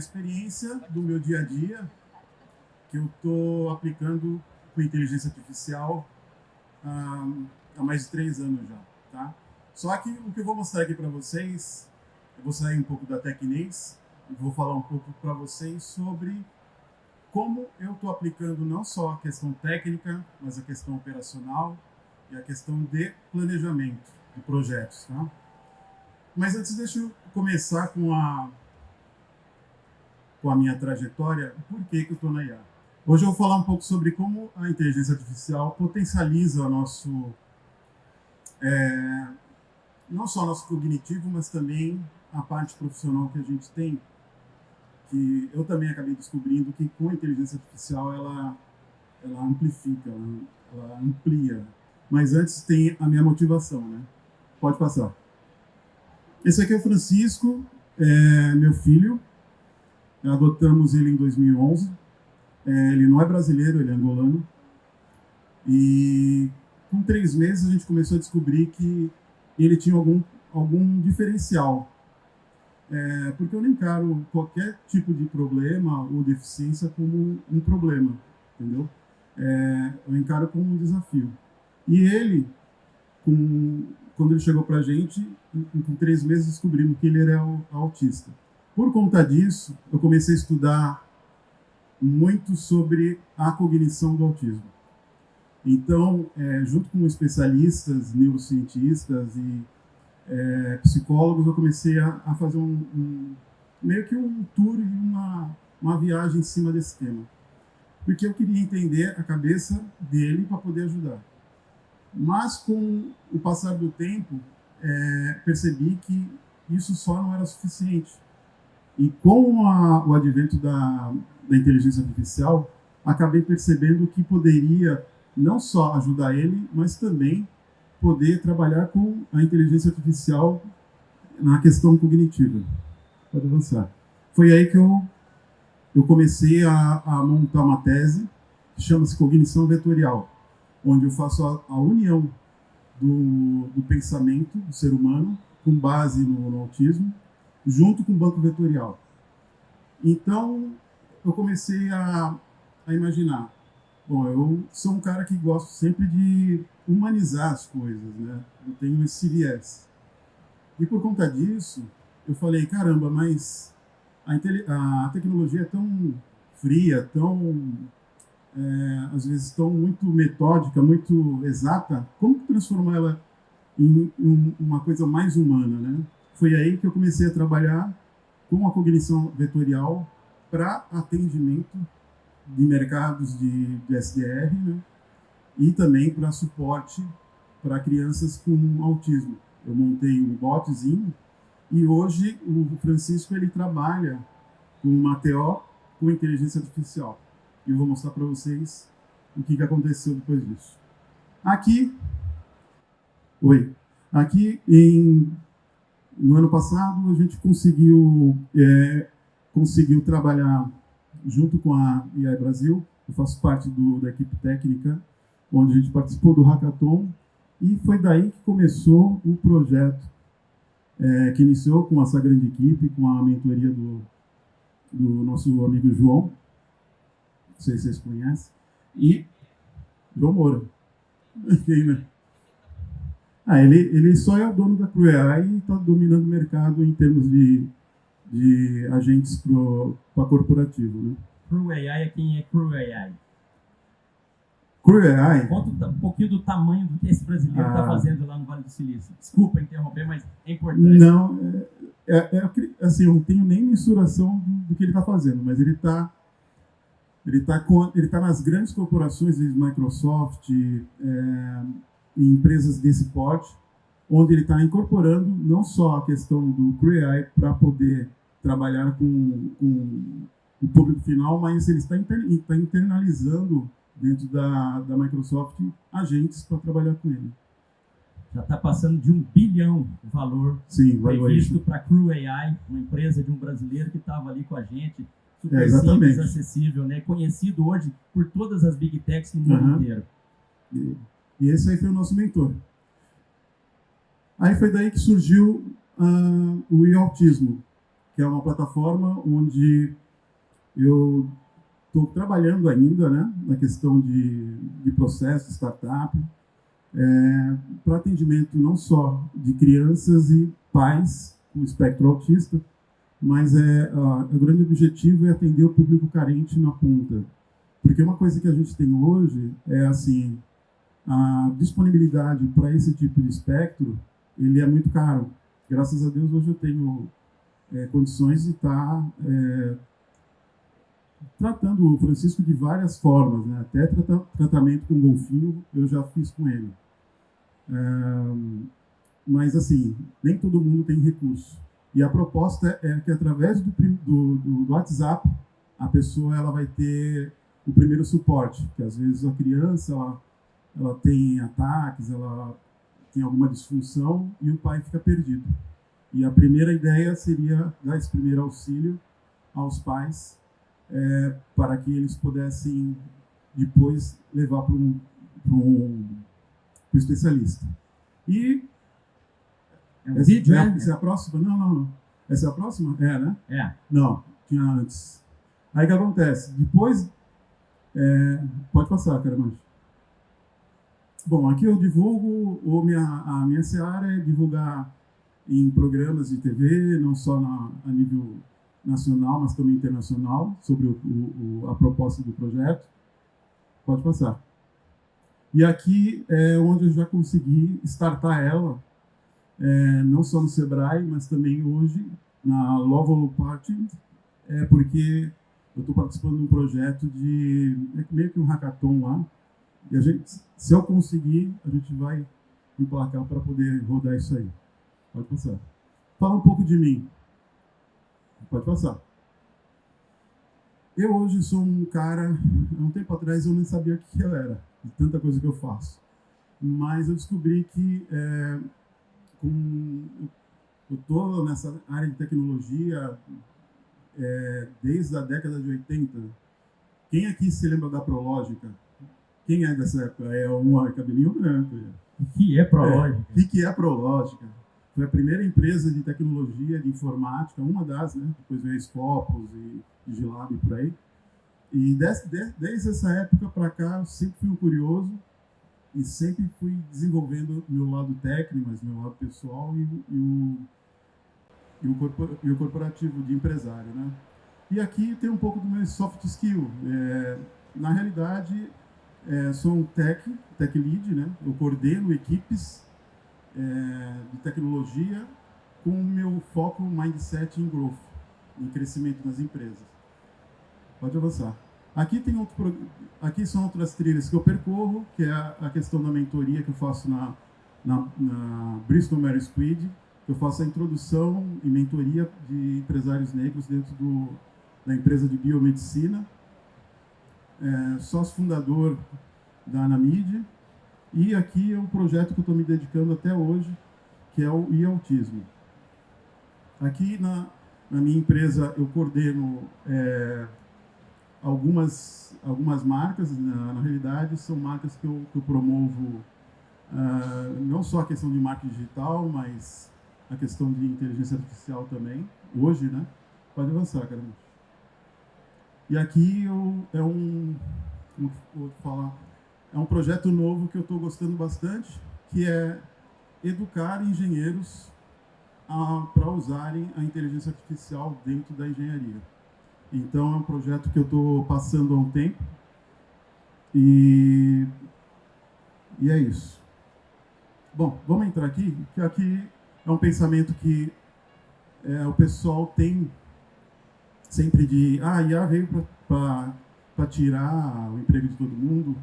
experiência do meu dia a dia que eu estou aplicando com inteligência artificial há mais de 3 anos já, tá? Só que o que eu vou mostrar aqui para vocês, eu vou sair um pouco da Tecnês e vou falar um pouco para vocês sobre como eu estou aplicando não só a questão técnica, mas a questão operacional e a questão de planejamento de projetos, tá? Mas antes, deixa eu começar com a minha trajetória, por que eu estou na IA. Hoje eu vou falar um pouco sobre como a inteligência artificial potencializa não só o nosso cognitivo, mas também a parte profissional que a gente tem, que eu também acabei descobrindo que com a inteligência artificial ela amplifica, ela amplia. Mas antes tem a minha motivação, né? Pode passar. Esse aqui é o Francisco, meu filho. Adotamos ele em 2011. Ele não é brasileiro, ele é angolano. E com 3 meses a gente começou a descobrir que ele tinha algum diferencial. Porque eu não encaro qualquer tipo de problema ou deficiência como um problema, entendeu? Eu encaro como um desafio. E ele, quando ele chegou para a gente, com 3 meses descobrimos que ele era autista. Por conta disso, eu comecei a estudar muito sobre a cognição do autismo. Então, junto com especialistas, neurocientistas e psicólogos, eu comecei a fazer meio que um tour e uma viagem em cima desse tema. Porque eu queria entender a cabeça dele para poder ajudar. Mas, com o passar do tempo, percebi que isso só não era suficiente. E com o advento da inteligência artificial, acabei percebendo que poderia não só ajudar ele, mas também poder trabalhar com a inteligência artificial na questão cognitiva. Pode avançar. Foi aí que eu comecei a montar uma tese que chama-se Cognição Vetorial, onde eu faço a união do pensamento do ser humano com base no autismo, junto com o banco vetorial. Então, eu comecei a imaginar, bom, eu sou um cara que gosto sempre de humanizar as coisas, né? Eu tenho esse viés. E por conta disso, eu falei, caramba, mas a tecnologia é tão fria, às vezes tão muito metódica, muito exata, como transformar ela em uma coisa mais humana, né? Foi aí que eu comecei a trabalhar com a cognição vetorial para atendimento de mercados de SDR, né? E também para suporte para crianças com autismo. Eu montei um botzinho e hoje o Francisco ele trabalha com uma TO com inteligência artificial. E eu vou mostrar para vocês o que aconteceu depois disso. Aqui no ano passado, a gente conseguiu trabalhar junto com a AI Brasil. Eu faço parte da equipe técnica, onde a gente participou do Hackathon, e foi daí que começou o projeto, que iniciou com essa grande equipe, com a mentoria do nosso amigo João, não sei se vocês conhecem, e João Moura. Ele só é o dono da CrewAI e está dominando o mercado em termos de agentes para corporativo, né? CrewAI é quem é CrewAI? CrewAI... Conta um pouquinho do tamanho do que esse brasileiro está fazendo lá no Vale do Silício. Desculpa interromper, mas é importante. Não, assim, eu não tenho nem mensuração do que ele está fazendo, mas ele tá nas grandes corporações, Microsoft, em empresas desse porte, onde ele está incorporando não só a questão do CrewAI para poder trabalhar com o público final, mas ele está internalizando dentro da Microsoft agentes para trabalhar com ele. Já está passando de $1 bilhão o valor previsto para a CrewAI, uma empresa de um brasileiro que estava ali com a gente, super simples, acessível, né? Conhecido hoje por todas as Big Techs no mundo inteiro. E esse aí foi o nosso mentor. Aí foi daí que surgiu o e-autismo, que é uma plataforma onde eu estou trabalhando ainda, né, na questão de processo, startup, para atendimento não só de crianças e pais com espectro autista, mas o grande objetivo é atender o público carente na ponta. Porque uma coisa que a gente tem hoje é assim, a disponibilidade para esse tipo de espectro, ele é muito caro. Graças a Deus, hoje eu tenho condições de estar tratando o Francisco de várias formas, né? Até tratamento com golfinho eu já fiz com ele. Mas, assim, nem todo mundo tem recurso. E a proposta é que, através do WhatsApp, a pessoa ela vai ter o primeiro suporte, que às vezes a criança ela tem ataques, ela tem alguma disfunção e o pai fica perdido. E a primeira ideia seria dar esse primeiro auxílio aos pais para que eles pudessem depois levar para um especialista. E vídeo, essa é a próxima? Não. Essa é a próxima? Né? Não, tinha antes. Aí o que acontece? Depois... pode passar, Caramancho. Bom, aqui eu divulgo, a minha seara é divulgar em programas de TV, não só a nível nacional, mas também internacional, sobre a proposta do projeto. Pode passar. E aqui é onde eu já consegui startar ela, não só no Sebrae, mas também hoje na Lovolo Party, porque eu estou participando de um projeto meio que um hackathon lá, e se eu conseguir, a gente vai emplacar para poder rodar isso aí. Pode passar. Fala um pouco de mim. Pode passar. Eu hoje sou um cara... Há um tempo atrás eu nem sabia o que eu era, de tanta coisa que eu faço. Mas eu descobri que eu estou nessa área de tecnologia desde a década de 80. Quem aqui se lembra da Prológica? Quem é dessa época? É um cabelinho branco. O que é Prológica? O que é Prológica? Foi a primeira empresa de tecnologia, de informática, uma das, né? Depois veio a Scopus e Digilab e por aí. E desde essa época para cá, eu sempre fui um curioso e sempre fui desenvolvendo meu lado técnico, mas meu lado pessoal e o corporativo de empresário, né? E aqui tem um pouco do meu soft skill. Na realidade, sou um tech lead, né? Eu coordeno equipes de tecnologia com o meu foco mindset em growth, em crescimento das empresas. Pode avançar. Aqui são outras trilhas que eu percorro, que é a questão da mentoria que eu faço na Bristol Myers Squibb, que eu faço a introdução e mentoria de empresários negros dentro da empresa de biomedicina. Sócio fundador da Anamid. E aqui é um projeto que eu estou me dedicando até hoje, que é o e-autismo. Aqui na minha empresa eu coordeno algumas marcas, na realidade são marcas que eu promovo não só a questão de marketing digital, mas a questão de inteligência artificial também, hoje, né? Pode avançar, Caramba. E aqui é um projeto novo que eu estou gostando bastante, que é educar engenheiros para usarem a inteligência artificial dentro da engenharia. Então, é um projeto que eu estou passando há um tempo e é isso. Bom, vamos entrar aqui, que aqui é um pensamento que o pessoal tem sempre de IA veio para tirar o emprego de todo mundo.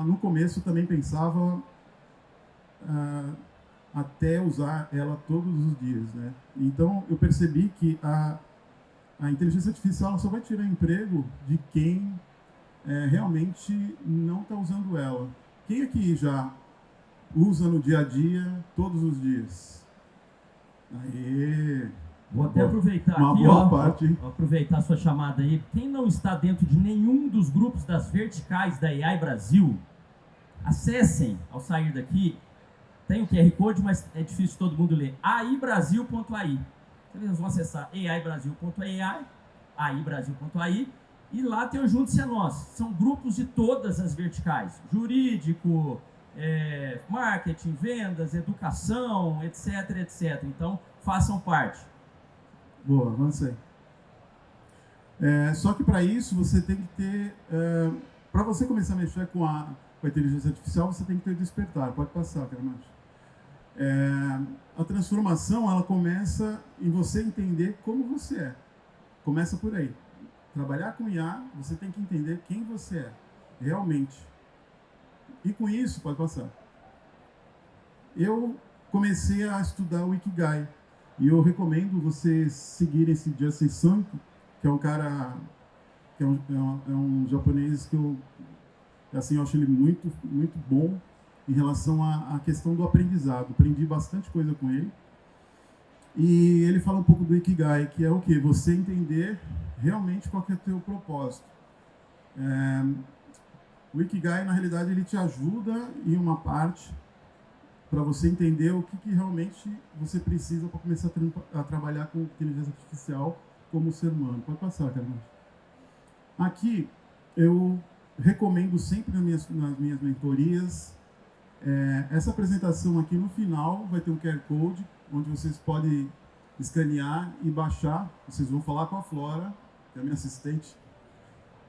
No começo eu também pensava até usar ela todos os dias, né? Então eu percebi que a inteligência artificial só vai tirar emprego de quem realmente não está usando ela. Quem aqui já usa no dia a dia, todos os dias? Aê! Vou até aproveitar aqui, aproveitar a sua chamada aí. Quem não está dentro de nenhum dos grupos das verticais da AI Brasil, acessem ao sair daqui. Tem o QR Code, mas é difícil todo mundo ler. aibrasil.ai. Vocês vão acessar aibrasil.ai, aibrasil.ai, e lá tem o Junte-se a Nós. São grupos de todas as verticais, jurídico, marketing, vendas, educação, etc, etc. Então, façam parte. Boa, avancei. Só que para isso você tem que ter... para você começar a mexer com a inteligência artificial, você tem que ter despertar. Pode passar, Caramacho. A transformação, ela começa em você entender como você é. Começa por aí. Trabalhar com IA, você tem que entender quem você é, realmente. E com isso, pode passar. Eu comecei a estudar o Ikigai. E eu recomendo vocês seguirem esse Justin Sun, que é um cara, que é um japonês que eu acho ele muito, muito bom em relação à questão do aprendizado. Aprendi bastante coisa com ele. E ele fala um pouco do Ikigai, que é o quê? Você entender realmente qual que é o teu propósito. O Ikigai, na realidade, ele te ajuda em uma parte para você entender o que realmente você precisa para começar a trabalhar com inteligência artificial como ser humano. Pode passar, Carlos. Aqui, eu recomendo sempre nas minhas mentorias, essa apresentação aqui no final vai ter um QR Code, onde vocês podem escanear e baixar. Vocês vão falar com a Flora, que é a minha assistente,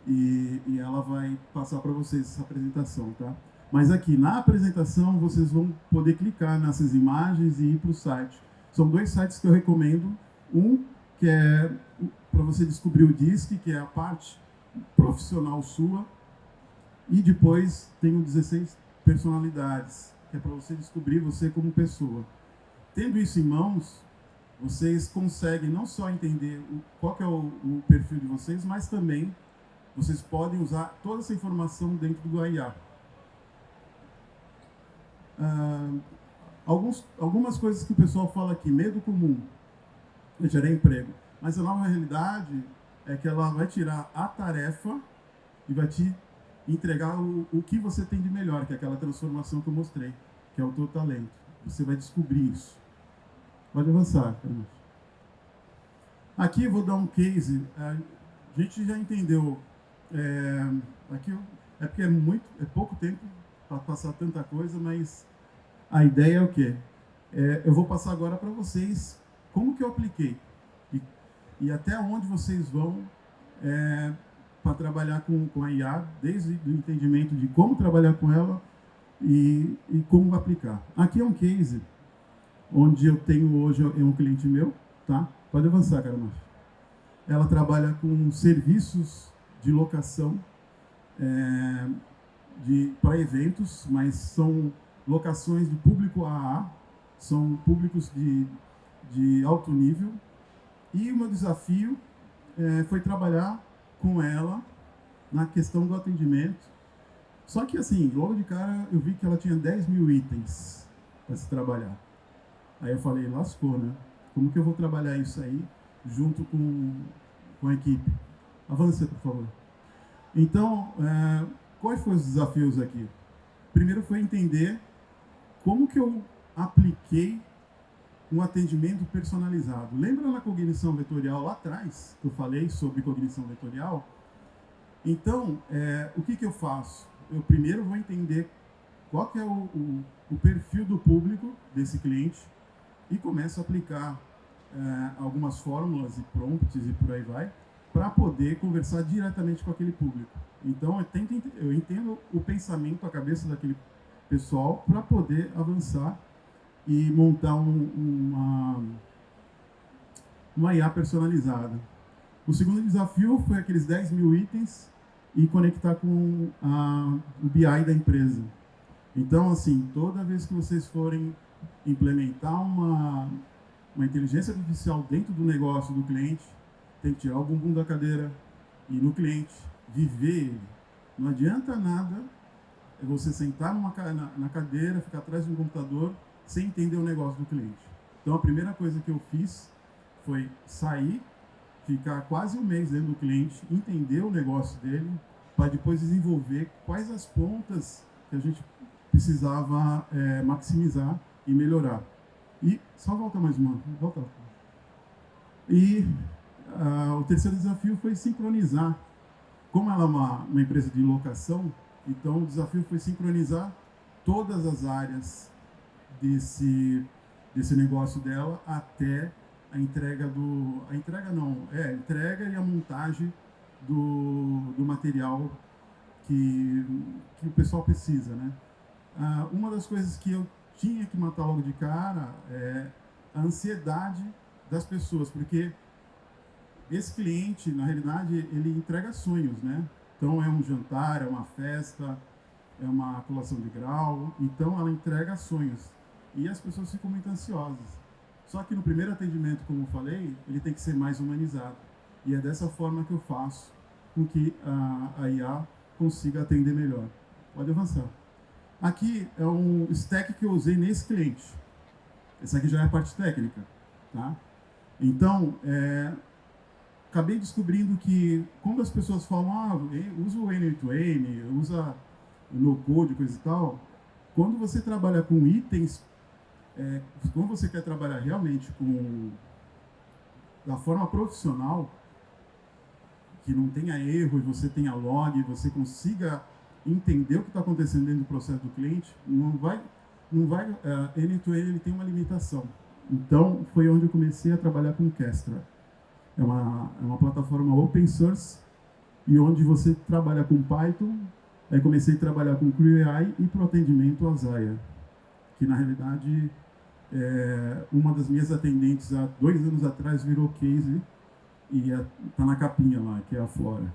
e ela vai passar para vocês essa apresentação, tá? Mas aqui, na apresentação, vocês vão poder clicar nessas imagens e ir para o site. São 2 sites que eu recomendo. Um, que é para você descobrir o DISC, que é a parte profissional sua. E depois tem o 16 personalidades, que é para você descobrir você como pessoa. Tendo isso em mãos, vocês conseguem não só entender qual que é o perfil de vocês, mas também vocês podem usar toda essa informação dentro do IA. Algumas coisas que o pessoal fala aqui, medo comum, gerar emprego. Mas a nova realidade é que ela vai tirar a tarefa e vai te entregar o que você tem de melhor, que é aquela transformação que eu mostrei, que é o teu talento. Você vai descobrir isso. Pode avançar, Carlos. Aqui eu vou dar um case. A gente já entendeu. Aqui é porque é pouco tempo para passar tanta coisa, mas a ideia é o quê? Eu vou passar agora para vocês como que eu apliquei e até onde vocês vão para trabalhar com a IA, desde o entendimento de como trabalhar com ela e como aplicar. Aqui é um case onde eu tenho hoje um cliente meu, tá? Pode avançar, Caramacho. Ela trabalha com serviços de locação para eventos, mas são locações de público AA, são públicos de alto nível. E o meu desafio foi trabalhar com ela na questão do atendimento. Só que, assim, logo de cara, eu vi que ela tinha 10 mil itens para se trabalhar. Aí eu falei, lascou, né? Como que eu vou trabalhar isso aí junto com a equipe? Avance, por favor. Então, quais foram os desafios aqui? Primeiro foi entender como que eu apliquei um atendimento personalizado. Lembra na cognição vetorial lá atrás, que eu falei sobre cognição vetorial? Então, o que eu faço? Eu primeiro vou entender qual que é o perfil do público desse cliente e começo a aplicar algumas fórmulas e prompts e por aí vai, para poder conversar diretamente com aquele público. Então, eu entendo o pensamento, a cabeça daquele pessoal para poder avançar e montar uma IA personalizada. O segundo desafio foi aqueles 10 mil itens e conectar com o BI da empresa. Então, assim, toda vez que vocês forem implementar uma inteligência artificial dentro do negócio do cliente, tem que tirar o bumbum da cadeira, ir no cliente, viver ele. Não adianta nada você sentar na cadeira, ficar atrás de um computador, sem entender o negócio do cliente. Então, a primeira coisa que eu fiz foi sair, ficar quase um mês dentro do cliente, entender o negócio dele, para depois desenvolver quais as pontas que a gente precisava maximizar e melhorar. E só volta mais uma, volta. E o terceiro desafio foi sincronizar. Como ela é uma empresa de locação, então o desafio foi sincronizar todas as áreas desse negócio dela até a entrega a entrega e a montagem do material que o pessoal precisa, né? Uma das coisas que eu tinha que matar logo de cara é a ansiedade das pessoas, porque esse cliente, na realidade, ele entrega sonhos, né? Então é um jantar, é uma festa, é uma colação de grau, então ela entrega sonhos. E as pessoas ficam muito ansiosas. Só que no primeiro atendimento, como eu falei, ele tem que ser mais humanizado. E é dessa forma que eu faço com que a IA consiga atender melhor. Pode avançar. Aqui é um stack que eu usei nesse cliente. Essa aqui já é a parte técnica, tá? Então, acabei descobrindo que quando as pessoas falam, usa o N8N, usa o no-code, coisa e tal, quando você trabalha com itens, quando você quer trabalhar realmente da forma profissional, que não tenha erro e você tenha log, e você consiga entender o que está acontecendo dentro do processo do cliente, N2N ele tem uma limitação. Então, foi onde eu comecei a trabalhar com Kestra. É uma plataforma open source e onde você trabalha com Python. Aí comecei a trabalhar com CrewAI e para o atendimento a Zaya, que na realidade uma das minhas atendentes há 2 anos atrás virou case e está na capinha lá, que é a Flora.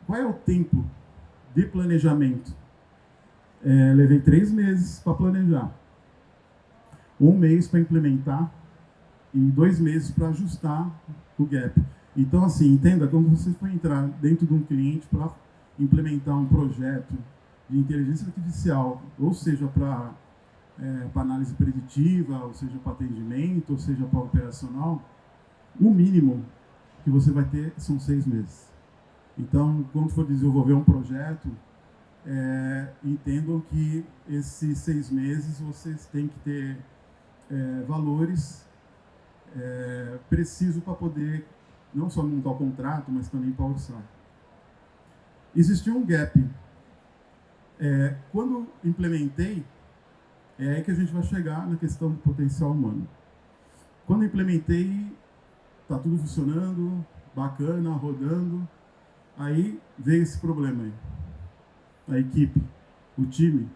Qual é o tempo de planejamento? Levei 3 meses para planejar, 1 mês para implementar e 2 meses para ajustar o gap. Então, assim, entenda, quando você for entrar dentro de um cliente para implementar um projeto de inteligência artificial, ou seja, para análise preditiva, ou seja, para atendimento, ou seja, para operacional, o mínimo que você vai ter são 6 meses. Então, quando for desenvolver um projeto, entendam que esses 6 meses vocês têm que ter valores precisos para poder não só montar o contrato, mas também para orçar. Existia um gap. Quando implementei, é aí que a gente vai chegar na questão do potencial humano. Quando implementei, está tudo funcionando, bacana, rodando. Aí veio esse problema aí. A equipe, o time.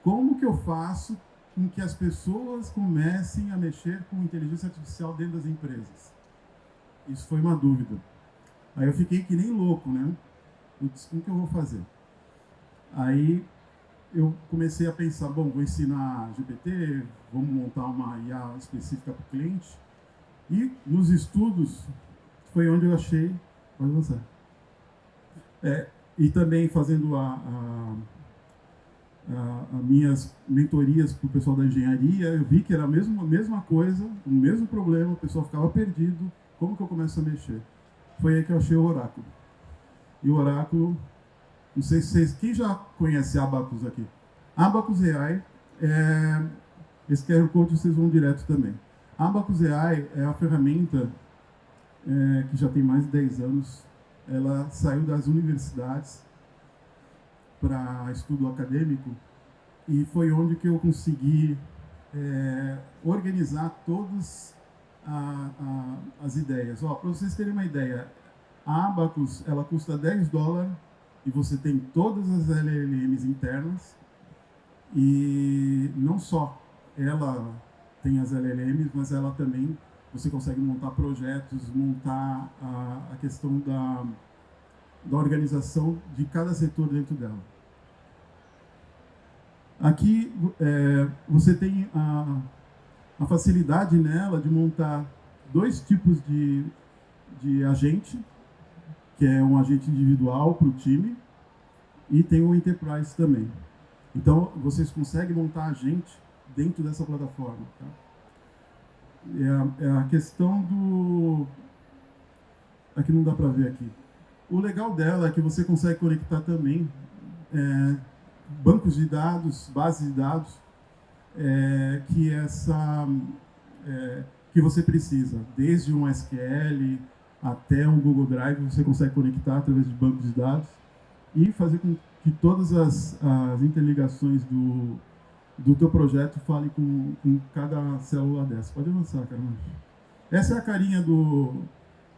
Como que eu faço com que as pessoas comecem a mexer com inteligência artificial dentro das empresas? Isso foi uma dúvida. Aí eu fiquei que nem louco, né? Eu disse, como que eu vou fazer? Aí eu comecei a pensar, bom, vou ensinar GPT, vamos montar uma IA específica para o cliente. E nos estudos foi onde eu achei... Pode avançar. E também fazendo as minhas mentorias para o pessoal da engenharia, eu vi que era a mesma coisa, o mesmo problema, o pessoal ficava perdido. Como que eu começo a mexer? Foi aí que eu achei o Oráculo. E o Oráculo, não sei se vocês... Quem já conhece Abacus aqui? Abacus AI, esse QR Code vocês vão direto também. Abacus AI é a ferramenta que já tem mais de 10 anos. Ela saiu das universidades para estudo acadêmico e foi onde que eu consegui organizar todas as ideias. Para vocês terem uma ideia, a Abacus ela custa $10 e você tem todas as LLMs internas e não só ela tem as LLMs, mas ela também você consegue montar projetos, montar a questão da organização de cada setor dentro dela. Aqui você tem a facilidade nela de montar 2 tipos de agente, que é um agente individual para o time, e tem o Enterprise também. Então, vocês conseguem montar agente dentro dessa plataforma. Tá? É a questão do... Aqui não dá para ver aqui. O legal dela é que você consegue conectar também bancos de dados, bases de dados, que que você precisa, desde um SQL até um Google Drive, você consegue conectar através de bancos de dados e fazer com que todas as interligações do teu projeto falem com cada célula dessa. Pode avançar, Carmen. Essa é a carinha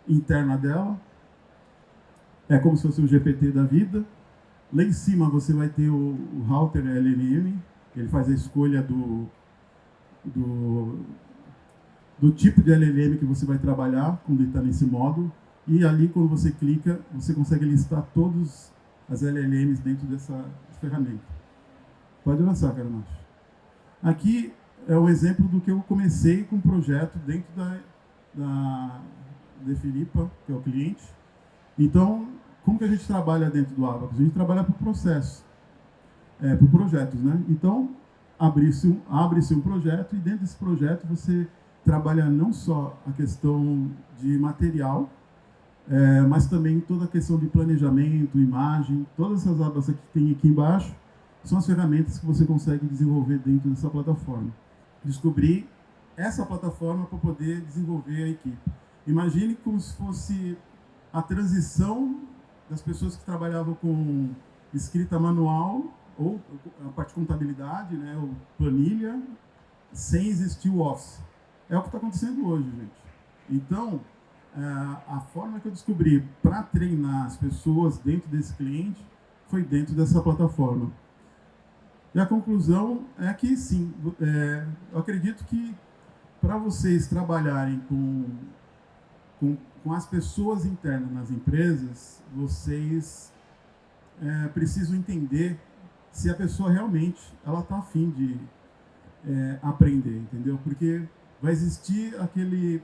interna dela. É como se fosse o GPT da vida. Lá em cima você vai ter o router LLM, ele faz a escolha do tipo de LLM que você vai trabalhar quando ele está nesse módulo. E ali, quando você clica, você consegue listar todas as LLMs dentro dessa ferramenta. Pode avançar, Carmen. Aqui é o exemplo do que eu comecei com o projeto dentro da Filipa, que é o cliente. Então, como que a gente trabalha dentro do Abacus? A gente trabalha por processo, por projetos, né? Então, abre-se um projeto e dentro desse projeto você trabalha não só a questão de material, mas também toda a questão de planejamento, imagem, todas essas abas que tem aqui embaixo são as ferramentas que você consegue desenvolver dentro dessa plataforma. Descobrir essa plataforma para poder desenvolver a equipe. Imagine como se fosse a transição das pessoas que trabalhavam com escrita manual ou a parte de contabilidade, né, ou planilha, sem existir o Office. É o que está acontecendo hoje, gente. Então, a forma que eu descobri para treinar as pessoas dentro desse cliente foi dentro dessa plataforma. E a conclusão é que, sim, eu acredito que para vocês trabalharem com as pessoas internas nas empresas, vocês precisam entender se a pessoa realmente está a fim de aprender, entendeu? Porque vai existir aquele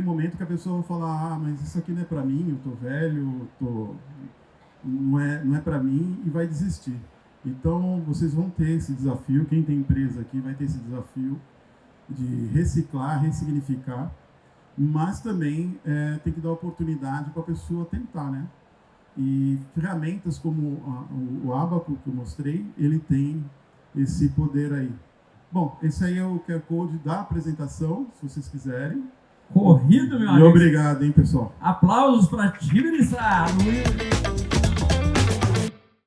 momento que a pessoa vai falar, mas isso aqui não é para mim, eu estou velho, não é para mim, e vai desistir. Então, vocês vão ter esse desafio, quem tem empresa aqui vai ter esse desafio de reciclar, ressignificar, mas também tem que dar oportunidade para a pessoa tentar, né? E ferramentas como o Abacus que eu mostrei, ele tem esse poder aí. Bom, esse aí é o QR Code da apresentação, se vocês quiserem. Corrido, meu amigo. E obrigado, hein, pessoal. Aplausos para Tiberizar, Luiz.